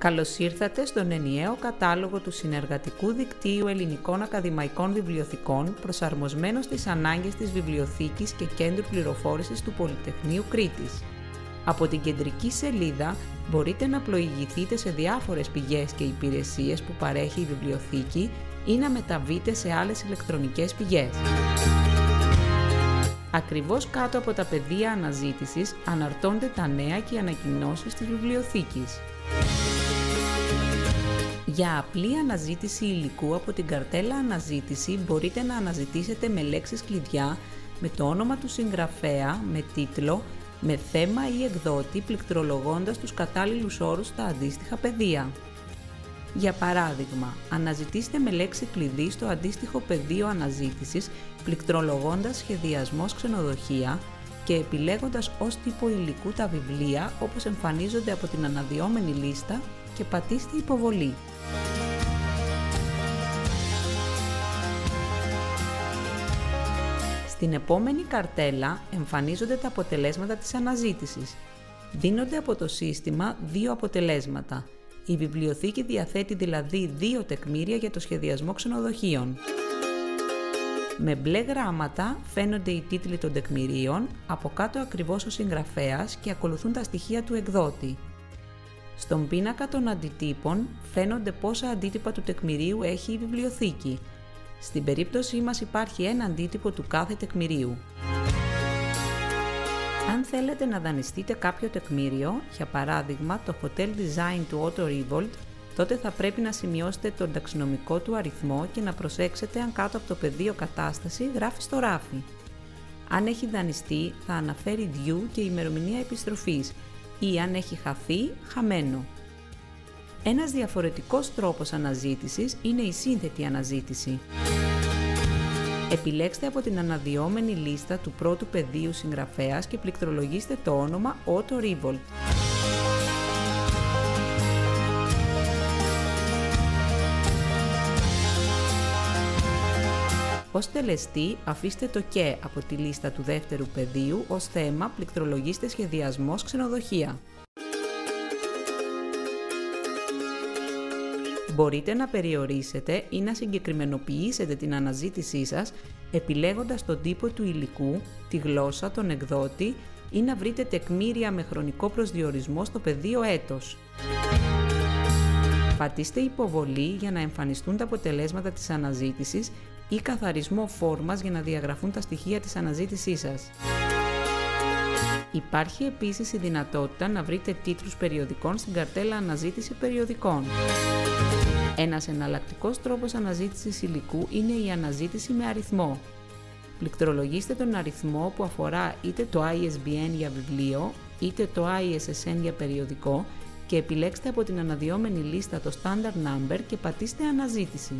Καλώς ήρθατε στον ενιαίο κατάλογο του Συνεργατικού Δικτύου Ελληνικών Ακαδημαϊκών Βιβλιοθηκών προσαρμοσμένο στις ανάγκες της Βιβλιοθήκης και Κέντρου Πληροφόρησης του Πολυτεχνείου Κρήτης. Από την κεντρική σελίδα μπορείτε να πλοηγηθείτε σε διάφορες πηγές και υπηρεσίες που παρέχει η βιβλιοθήκη ή να μεταβείτε σε άλλες ηλεκτρονικές πηγές. Ακριβώς κάτω από τα πεδία αναζήτησης αναρτώνται τα νέα και οι ανακοινώσεις της βιβλιοθήκης. Για απλή αναζήτηση υλικού από την καρτέλα αναζήτηση μπορείτε να αναζητήσετε με λέξεις κλειδιά, με το όνομα του συγγραφέα, με τίτλο, με θέμα ή εκδότη, πληκτρολογώντας τους κατάλληλους όρους στα αντίστοιχα πεδία. Για παράδειγμα, αναζητήστε με λέξη κλειδί στο αντίστοιχο πεδίο αναζήτησης, πληκτρολογώντας σχεδιασμός ξενοδοχεία και επιλέγοντας ως τύπο υλικού τα βιβλία όπως εμφανίζονται από την αναδυόμενη λίστα και πατήστε υποβολή. Στην επόμενη καρτέλα εμφανίζονται τα αποτελέσματα της αναζήτησης. Δίνονται από το σύστημα δύο αποτελέσματα. Η βιβλιοθήκη διαθέτει δηλαδή δύο τεκμήρια για το σχεδιασμό ξενοδοχείων. Με μπλε γράμματα φαίνονται οι τίτλοι των τεκμηρίων, από κάτω ακριβώς ο συγγραφέας και ακολουθούν τα στοιχεία του εκδότη. Στον πίνακα των αντιτύπων φαίνονται πόσα αντίτυπα του τεκμηρίου έχει η βιβλιοθήκη. Στην περίπτωσή μας υπάρχει ένα αντίτυπο του κάθε τεκμηρίου. Αν θέλετε να δανειστείτε κάποιο τεκμήριο, για παράδειγμα το Hotel Design του Otto Rivold, τότε θα πρέπει να σημειώσετε τον ταξινομικό του αριθμό και να προσέξετε αν κάτω από το πεδίο κατάσταση γράφει στο ράφι. Αν έχει δανειστεί, θα αναφέρει due και ημερομηνία επιστροφής ή αν έχει χαθεί, χαμένο. Ένας διαφορετικός τρόπος αναζήτησης είναι η σύνθετη αναζήτηση. Επιλέξτε από την αναδυόμενη λίστα του πρώτου πεδίου συγγραφέας και πληκτρολογήστε το όνομα Otto Rivold. Ως τελεστή, αφήστε το «και» από τη λίστα του δεύτερου πεδίου ως θέμα πληκτρολογήστε σχεδιασμός ξενοδοχεία. Μπορείτε να περιορίσετε ή να συγκεκριμενοποιήσετε την αναζήτησή σας επιλέγοντας τον τύπο του υλικού, τη γλώσσα, τον εκδότη ή να βρείτε τεκμήρια με χρονικό προσδιορισμό στο πεδίο έτος. Πατήστε υποβολή για να εμφανιστούν τα αποτελέσματα της αναζήτησης ή καθαρισμό φόρμας για να διαγραφούν τα στοιχεία της αναζήτησής σας. Υπάρχει επίσης η δυνατότητα να βρείτε τίτλους περιοδικών στην καρτέλα αναζήτηση περιοδικών. Ένας εναλλακτικός τρόπος αναζήτησης υλικού είναι η αναζήτηση με αριθμό. Πληκτρολογήστε τον αριθμό που αφορά είτε το ISBN για βιβλίο, είτε το ISSN για περιοδικό και επιλέξτε από την αναδυόμενη λίστα το Standard Number και πατήστε αναζήτηση.